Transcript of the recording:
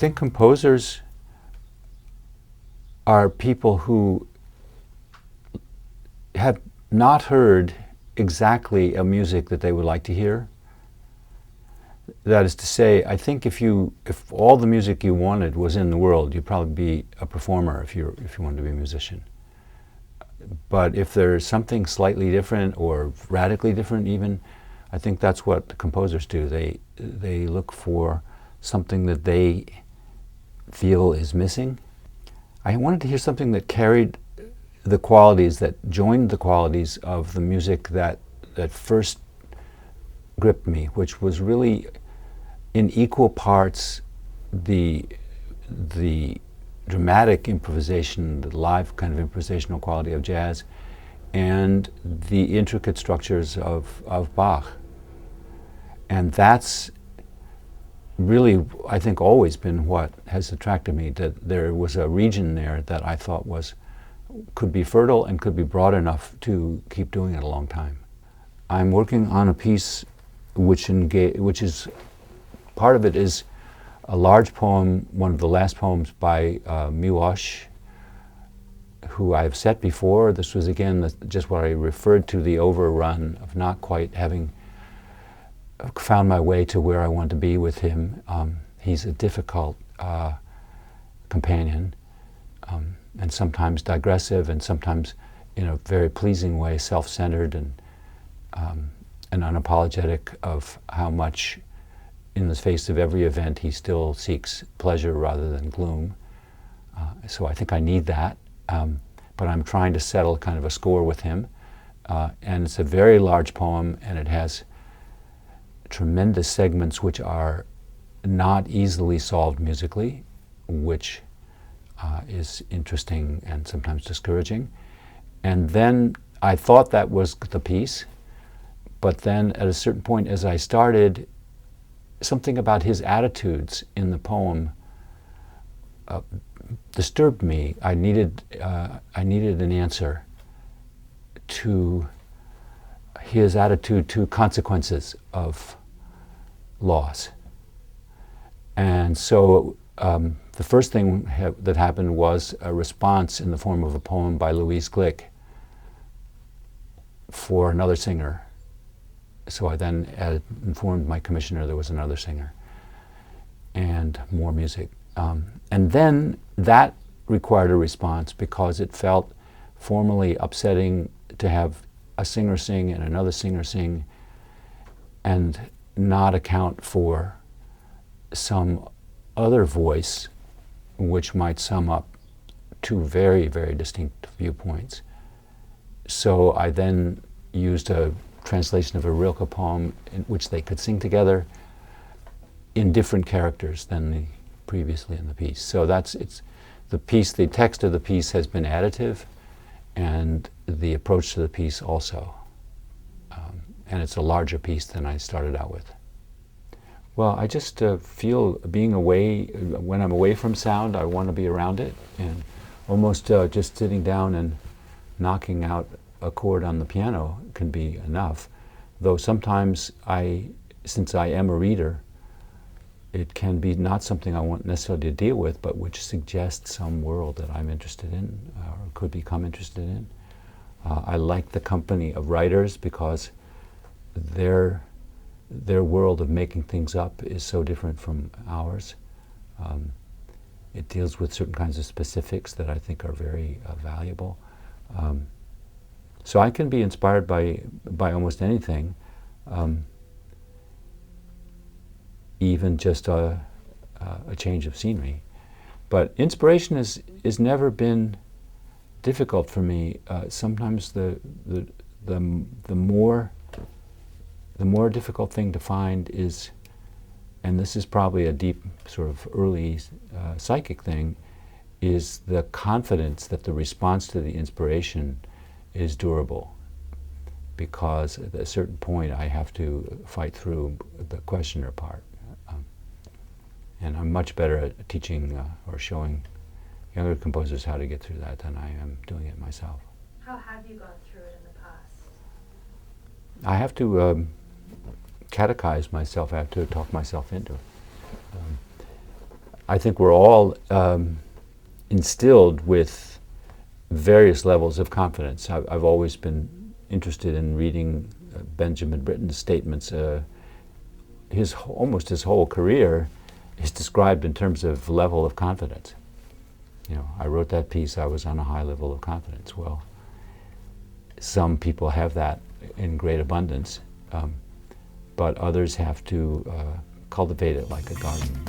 think composers are people who have not heard exactly a music that they would like to hear. That is to say, I think if all the music you wanted was in the world, you'd probably be a performer if you wanted to be a musician. But if there's something slightly different or radically different even, I think that's what the composers do. They look for something that they feel is missing. I wanted to hear something that carried the qualities, that joined the qualities of the music that first gripped me, which was really in equal parts the dramatic improvisation, the live kind of improvisational quality of jazz, and the intricate structures of Bach. And that's really, I think, always been what has attracted me, that there was a region there that I thought could be fertile and could be broad enough to keep doing it a long time. I'm working on a piece which is, part of it is a large poem, one of the last poems by Miłosz, who I've set before. This was again just what I referred to, the overrun of not quite having found my way to where I want to be with him. He's a difficult companion, and sometimes digressive, and sometimes in a very pleasing way self-centered and unapologetic of how much in the face of every event he still seeks pleasure rather than gloom. So I think I need that, but I'm trying to settle kind of a score with him, and it's a very large poem, and it has tremendous segments which are not easily solved musically, which is interesting and sometimes discouraging. And then I thought that was the piece, but then at a certain point as I started, something about his attitudes in the poem disturbed me. I needed an answer to his attitude to consequences of loss. And so the first thing that happened was a response in the form of a poem by Louise Glick for another singer. So I then informed my commissioner there was another singer and more music. And then that required a response because it felt formally upsetting to have a singer sing and another singer sing and not account for some other voice which might sum up two very, very distinct viewpoints. So I then used a translation of a Rilke poem in which they could sing together in different characters than previously in the piece. So the text of the piece has been additive, and the approach to the piece also. And it's a larger piece than I started out with. Well, I just feel being away, when I'm away from sound, I want to be around it, and almost just sitting down and knocking out a chord on the piano can be enough. Though sometimes since I am a reader, it can be not something I want necessarily to deal with, but which suggests some world that I'm interested in or could become interested in. I like the company of writers because their world of making things up is so different from ours. It deals with certain kinds of specifics that I think are very valuable. So I can be inspired by almost anything, even just a change of scenery. But inspiration has never been difficult for me. Sometimes the more difficult thing to find is, and this is probably a deep sort of early psychic thing, is the confidence that the response to the inspiration is durable. Because at a certain point I have to fight through the questioner part. And I'm much better at teaching or showing younger composers how to get through that than I am doing it myself. How have you gone through it in the past? I have to catechize myself. I have to talk myself into it. I think we're all instilled with various levels of confidence. I've always been interested in reading Benjamin Britten's statements. Almost his whole career is described in terms of level of confidence. You know, I wrote that piece, I was on a high level of confidence. Well, some people have that in great abundance, but others have to cultivate it like a garden.